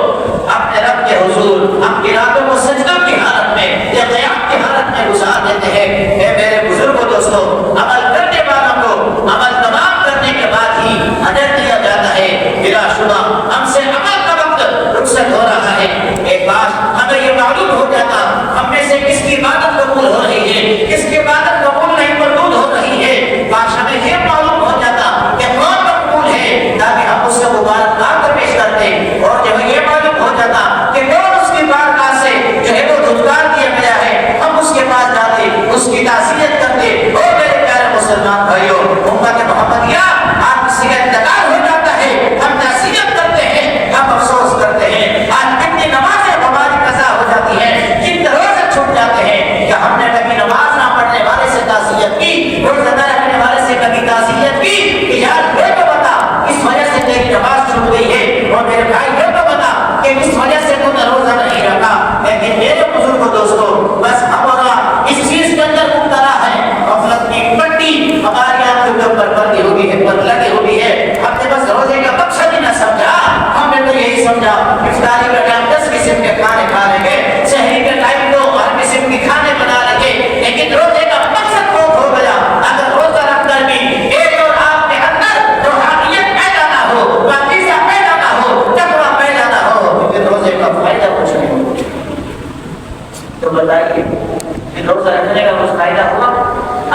اپنے رب کے حضور اپنی راتوں کو سجدوں کی حالت میں یا قیام کی حالت میں گزار دیتے ہیں۔ اے میرے بزرگوں دوستوں، عمل کرنے والوں کو عمل تمام کرنے کے بعد ہی اجر دیا جاتا ہے۔ بلا شبہ ہم سے عمل کا وقت رخصت ہو رہا ہے۔ ایک بات ہمیں یہ معلوم ہو جاتا ہم میں سے کس کی عبادت قبول ہو رہی ہے، کس کی عبادت قبول نہیں مردود ہو رہی ہے، کاش ہمیں یہ معلوم ہو جاتا کہ کون مقبول ہے تاکہ ہم اس کو مبارکباد پیش کرتے، اور جب یہ معلوم ہو جاتا کہ کون اس کی بارگاہ سے جو ہے وہ دھتکار دیا گیا ہے، ہم اس کے پاس جاتے، اس کی تعزیت کرتے۔ اور میرے پیارے مسلمان بھائیوں، امت محمدیہ، آپ کسی کا انتقال ہو جاتا ہے ہم تعزیت کرتے ہیں، ہم افسوس کرتے ہیں۔ آج کتنی نمازیں ہماری قضا ہو جاتی ہیں، کتنے روزے چھوٹ جاتے ہیں، کیا ہم نے کبھی نماز نہ پڑھنے والے سے تعزیت کی، روزہ نہ رکھنے والے سے کبھی تعزیت کی کہ یار یہ تو بتا اس وجہ سے تیری نماز چھوٹ گئی ہے، اور میرے بھائی یہ تو بتا کہ اس وجہ سے تو نے روزہ نہیں رکھا۔ لیکن میرے بزرگوں دوستوں، بس ہمارا اس چیز کے اندر مبتلا ہے، غفلت کی پٹی ہماری آنکھوں کے اوپر بندھی ہوئی ہے، پر لگی ہوئی ہے۔ ہم نے بس روزے کا مقصد ہی نہ سمجھا، ہم نے تو یہی سمجھا افطاری کا ٹائم 10 قسم کے کھانے کھا لیں گے، سحری کا ٹائم تو ہر قسم کے کھانے بنا لیں گے، لیکن روزے کا مقصد وہ ہو گیا۔ اگر روزہ رکھ کر بھی ایک اور آپ کے اندر روحانیت پیدا نہ ہو، پاکیزہ پیدا نہ ہو، تقویٰ پیدا نہ ہو، پھر روزے کا فائدہ کچھ نہیں ہوگا۔ تو بتائیے کہ روزہ رکھنے کا کچھ فائدہ ہوا؟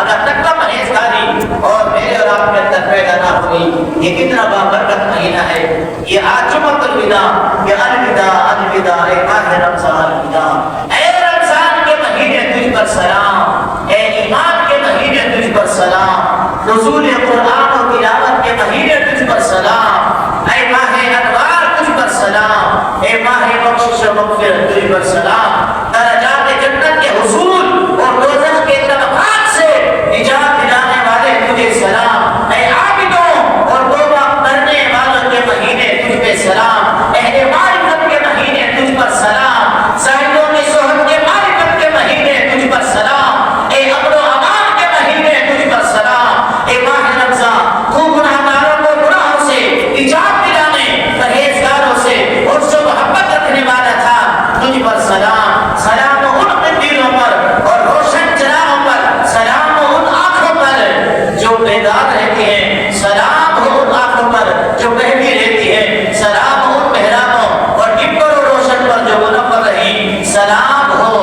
اگر تقویٰ پرہیزگاری اور میرے اور آپ کے اندر پیدا نہ ہوئی، یہ کتنا بابرکت مہینہ ہے۔ یہ آج جمعۃ الوداع، یہ الوداع اے ماہ رمضان الوداع، اے رمضان کے مہینے تجھ پر سلام، اے ایمان کے مہینے تجھ پر سلام، نزول قرآن و تلاوت کے مہینے تجھ پر سلام، اے ماہ انوار تجھ پر سلام، اے ماہ بخشش و مغفرت تجھ پر سلام، درجات جنت کے حصول اور دوزخ کے طبقات سے نجات دلانے والے تجھے سلام، اے عابدوں اور توبہ کرنے والوں کے مہینے تجھ پہ سلام، اہل معرفت کے مہینے تجھ پر سلام، زاہدوں کی صحبت کے معرفت کے مہینے تجھ پر سلام، اے امن و امان کے مہینے تجھ پر سلام، اے ماہ رمضان تو گناہگاروں کو گناہوں سے نجات دلانے، پرہیزگاروں سے اور جو محبت رکھنے والا تھا تجھ پر سلام، سلام ان قدیروں پر اور روشن چراغوں پر، سلام ان آنکھوں پر جو بیدار رہتی ہیں، سلام ان آنکھوں پر جو بہتی رہتی ہے، سلام ان محرابوں اور ڈبوں روشن پر جو منور رہی، سلام ہو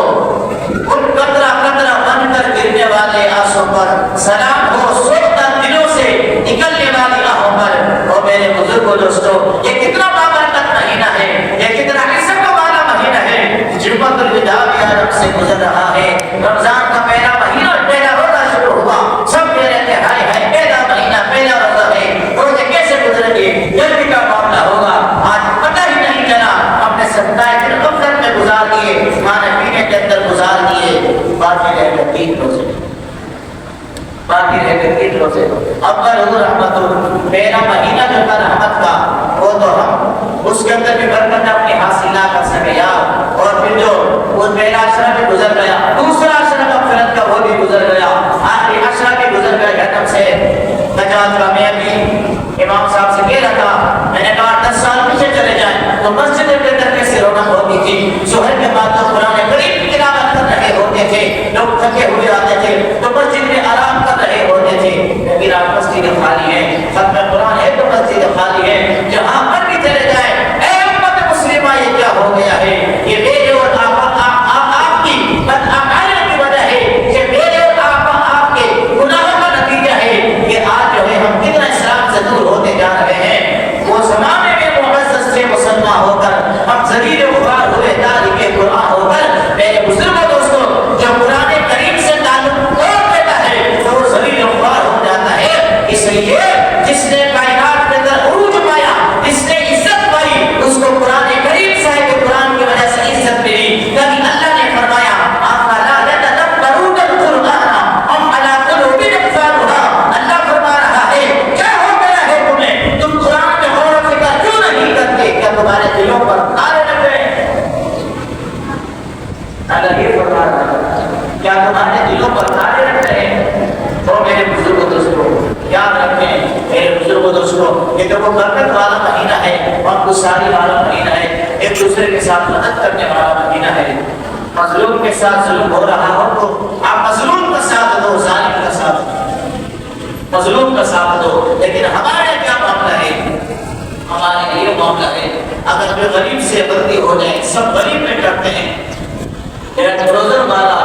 ان قطرہ قطرہ بن کر گرنے والے آنسوں پر، سلام ہو سوختہ دلوں سے نکلنے والی آہوں پر۔ اور میرے بزرگوں دوستوں، یہ کتنا بابرکت مہینہ ہے، یہ کتنا عزت والا مہینہ ہے۔ جمعۃ الوداع بھی عرب سے گزر رہا ہے، رمضان کا پہلا مہینہ پہلا روزہ شروع ہوا، سب کہہ رہے تھے ہائے ہائے پہلا مہینہ پہلا روزہ ہے، روزے کیسے گزریں گے، جلدی کا معاملہ ہوگا۔ آج پتہ ہی نہیں چلا، ہم نے 27 دن غفلت میں گزار دیے، کھانے پینے کے اندر گزار دیے، باقی رہ گئے 3 روزے، باقی رہ گئے 3 روزے۔ اول رحمت، پہلا مہینہ جو تھا رحمت کا، وہ تو ہم اس کے اندر بھی برکت اپنی حاصل نہ کر سکے یار، اور پھر جو وہ پہلا عشرہ بھی گزر گیا، دوسرا عشرہ مغفرت کا وہ بھی گزر گیا، آخری عشرہ بھی گزر گیا جہنم سے نجات کا۔ میں ابھی امام صاحب سے کہہ رہا تھا، میں نے کہا 10 سال پیچھے چلے جائیں تو مسجد کے اندر کیسے رونق ہوتی تھی، ظہر کے بعد تو قرآن کریم کی تلاوت کر رہے ہوتے تھے، لوگ تھکے ہوئے آتے تھے تو مسجد میں آرام کر رہے ہوتے تھے، لیکن آج مسجد خالی ہے، ختم قرآن ہے تو مسجد خالی ہے، جہاں پر بھی چلے جائیں اے امت مسلمہ یہ کیا ہو ایک دوسرے کے ساتھ مدد کرنے والا مدینہ ہے۔ مظلوم کے ساتھ ظلم ہو رہا ہو تو آپ مظلوم کا ساتھ دو، ظالم کا ساتھ دو، مظلوم کا ساتھ دو۔ لیکن ہمارے کیا معاملہ ہے؟ ہمارے یہ معاملہ ہے اگر کوئی غریب سے غلطی ہو جائے، سب غریب میں کرتے ہیں۔ ایک بروزر والا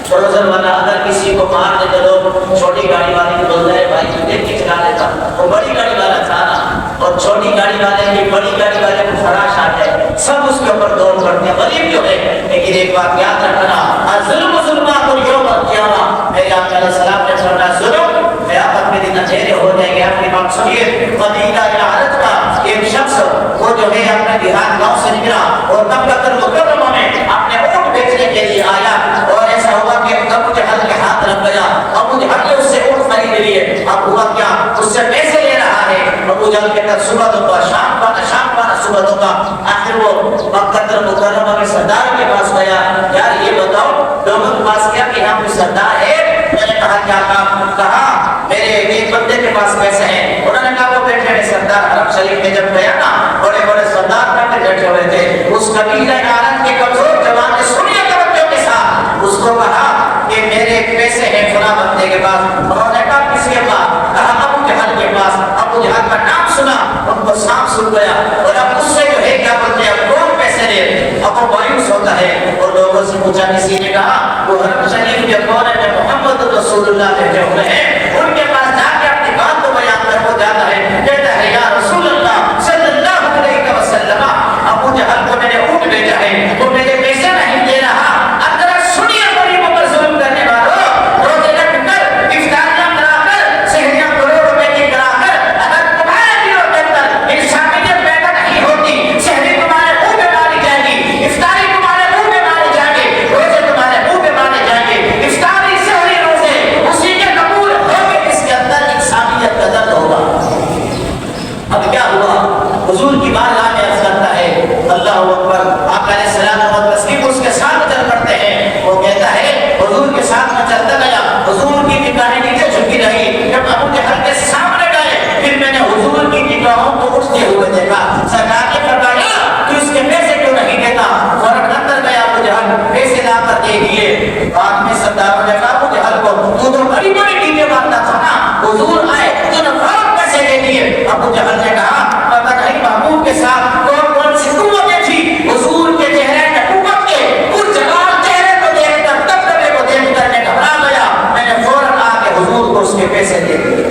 اگر کسی کو مار دے تو لوگ چھوٹی گاڑی والے کو بولتا ہے بھائی تو دیکھ کے چلا لیتا، وہ بڑی گاڑی والا تھا نا، اور چھوٹی گاڑی والے کی بڑی گاڑی والے کو خراش آ جائے، سب اس کے اوپر دوڑ پڑتے ہیں، غریب جو ہے۔ لیکن ایک بات یاد رکھنا، الظلم ظلمات یوم القیامہ، میرے آقا علیہ السلام نے فرمایا ظلم قیامت کے دن اندھیرے ہو جائیں گے۔ آپ کی بات سنیے، قبیلہ یعرج کا ایک شخص وہ جو ہے اپنے دیہات گاؤں سے نکلا اور مکہ المکرمہ میں اپنے اونٹ بیچنے کے لیے آیا، اور ایسا ہوا کہ ابو جہل کے ہاتھ لگ گیا۔ ابو جہل نے اس سے اونٹ خرید لیے۔ اب ہوا کیا، اس سے پیسے لے رہا ہے۔ ابو جہل کہتا صبح دوں گا، شام پانا صبح دوں گا۔ آخر وہ مکہ المکرمہ کے سردار کے پاس گیا، یار یہ بتاؤ لوگوں کے پاس کیا کہ یہاں کوئی سردار ہے؟ میں نے کہا کیا کام؟ کہا میرے ایک بندے کے پاس پیسے ہیں۔ انہوں نے کہا وہ بیٹھے ہیں سردار حرم شریف میں جب گیا نا، بڑے بڑے سردار بیٹھے ہوئے تھے۔ اس قبیلہ عارض کے کمزور جوان نے سنیے توجہ کے ساتھ، اس کو کہا کہ میرے پیسے ہیں فلاں بندے کے پاس۔ انہوں نے کہا کس کے پاس؟ کہا ابو جہل کے پاس۔ ابو جہل کا نام سنا، ان کو سانپ سن گیا، اور اب اس سے جو ہے کیا بولتے ہیں کون پیسے دے؟ اب وہ مایوس ہوتا ہے، اور لوگوں سے پوچھا، کسی نے کہا وہ حرم شریف کے کونے میں محمد رسول اللہ بیٹھے ہوئے ہیں، ان کے پاس جا کے اپنی بات کو بیان کر وہ جاتا ہے، کہتا ہے یا رسول اللہ صلی اللہ علیہ وسلم، ابو جہل کو میں نے اونٹ بھیجا ہے، وہ میرے پیسے نہیں دے رہا۔ اب ذرا سنیے غریبوں پر ظلم کرنے والوں، روزے رکھ کر افطاریاں کرا کر سحریاں کروڑ روپے کی کرا کر اگر تمہارے دلوں کے اندر انسانیت پیدا نہیں ہوتی، سحری تمہارے منہ پہ ماری جائے گی، افطاری تمہارے منہ پہ مارے جائیں گے، روزے تمہارے منہ پہ مارے جائیں گے، افطاری سحری روزے اسی کے قبول ہوگے جس کے اندر انسانیت کا درد ہوگا۔ اب کیا ہوا؟ حضور کی بارگاہ میں عرض کرتا ہے اللہ اکبر، آقا علیہ السلام و تسلیم اس کے ساتھ چل پڑتے ہیں۔ وہ کہتا ہے حضور کے ساتھ میں چلتا گیا، حضور کی نگاہیں نیچے جھکی رہی۔ جب ابو جہل کے سامنے گئے پھر میں نے حضور کی نگاہوں کو اٹھتے ہوئے دیکھا۔ سرکار نے فرمایا تو اس کے پیسے کیوں نہیں دیتا؟ فوراً اندر گیا ابو جہل، پیسے لا کر دے دیے۔ بعد میں سرداروں نے کہا ابو جہل کو تو بڑی بڑی ٹیمیں مارتا تھا نا، حضور آئے تو نے فوراً پیسے دے دیے۔ ابو جہل نے کہا پتہ نہیں محبوب کے ساتھ کون سی قوتیں تھی، حضور کے چہرے نبوت کے اس جلال چہرے کو دیکھ کر دبدبے کو دیکھ کر میں گھبرا گیا، میں نے فوراً آ کے حضور کو اس کے پیسے دے دیے۔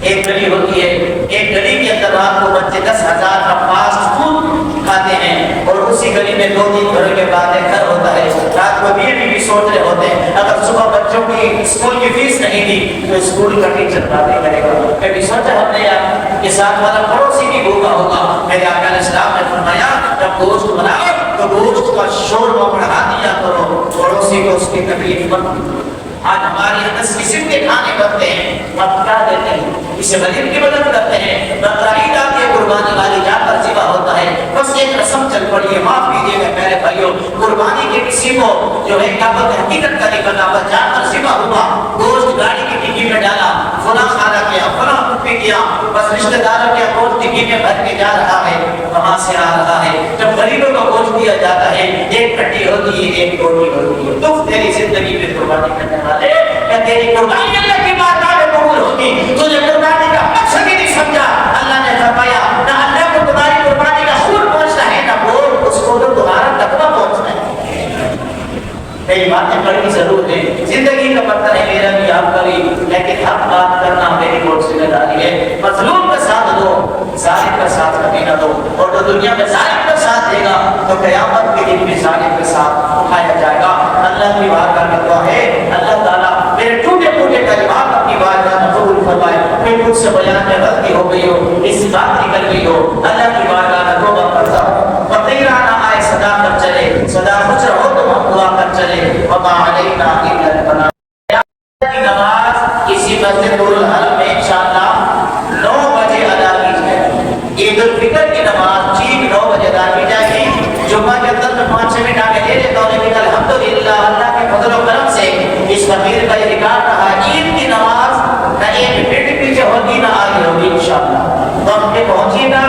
ایک گلی ہوتی ہے، ایک گلی کے اندر رات کو بچے 10,000 کا فاسٹ فوڈ کھاتے ہیں، اور اسی گلی میں 2-3 گھروں کے بعد ایک گھر ہوتا ہے۔ رات کو بھی سوچ رہے ہوتے ہیں اگر صبح بچوں کی اسکول کی فیس نہیں دی تو اسکول کا ٹیچر باتیں کرے گا۔ کبھی سوچا ہم نے یار کہ ساتھ والا پڑوسی بھی بھوکا ہوگا؟ میرے آقا علیہ السلام نے فرمایا جب گوشت بناؤ تو گوشت کا شوربہ بڑھا دیا کرو، پڑوسی کو اس کی تکلیف مت دو۔ آج ہمارے یہاں 10 قسم کے کھانے بنتے ہیں، اب کیا دیتے ہیں؟ اسے غریب کی مدد کرتے ہیں، بقرعید آتی ہے قربانی والی جانور ذبح ہوتا ہے، بس ایک رسم چل پڑی ہے، معاف کیجیے گا میرے بھائیوں، قربانی کے کسی کو جو ہے کیا بولتے ہیں حقیقت کا نہیں پتا، بس جانور ذبح ہوا، گوشت گاڑی کی ڈگی میں ڈالا، فلاں کھانا کیا، فلاں پھپھی کیا، بس رشتہ داروں کے گوشت ڈگی میں بھر کے جا رہا ہے، وہاں سے آ رہا ہے، جب غریبوں کو گوشت دیا جاتا ہے، ایک ہڈی ہوتی ہے، ایک بوٹی ہوتی ہے، تو تیری زندگی میں قربانی کرنے والے کیا تیری قربانی اللہ کی بارگاہ میں قبول ہوگی؟ تجھے قربانی کا مقصد ہی نہیں سمجھا، اللہ نے فرمایا نہ اللہ کو تمہاری قربانی کا خون پہنچنا ہے، نہ وہ اس کو تو تمہارا تقویٰ پہنچنا ہے۔ میری باتیں پڑھنی ضرور ہے، زندگی کا پتہ ہے میرا بھی آپ کا بھی، لیکن حق بات کرنا میری بہت ذمہ داری ہے۔ مظلوم کا ساتھ دو، ظالم کا ساتھ کبھی نہ دو، اور جو دنیا میں ظالم کا ساتھ دے گا تو قیامت کے دن بھی ظالم کے ساتھ اٹھایا جائے گا۔ اللہ کی بارگاہ میں دعا ہے، اللہ تعالیٰ میرے ٹوٹے پھوٹے کلمات اپنی بارگاہ میں قبول فرمائے، پھر مجھ سے بیان میں غلطی ہو گئی ہو، اس بات نکل گئی ہو، اللہ کی بارگاہ میں توبہ کرتا ہوں، فقیرہ نہ آئے صدا کر چلے، صدا کچھ رہو تو ہم دعا کر چلے، وما علینا الا البلاغ۔ کی نماز اسی مسجد نور الحرم میں انشاءاللہ 9 بجے ادا کی جائے گی۔ عید الفطر کی نماز ٹھیک 9 بجے ادا کی جائے گی۔ جمعہ کے اندر میں 5-6 منٹ آگے لے لیتا ہوں، لیکن الحمدللہ اللہ کے فضل و کرم سے اس فقیر کا یہ ریکارڈ رہا ہے، عید کی نماز نہ 1 منٹ پیچھے ہوگی نہ آگے ہوگی انشاءاللہ۔ وقت پہ پہنچیے گا،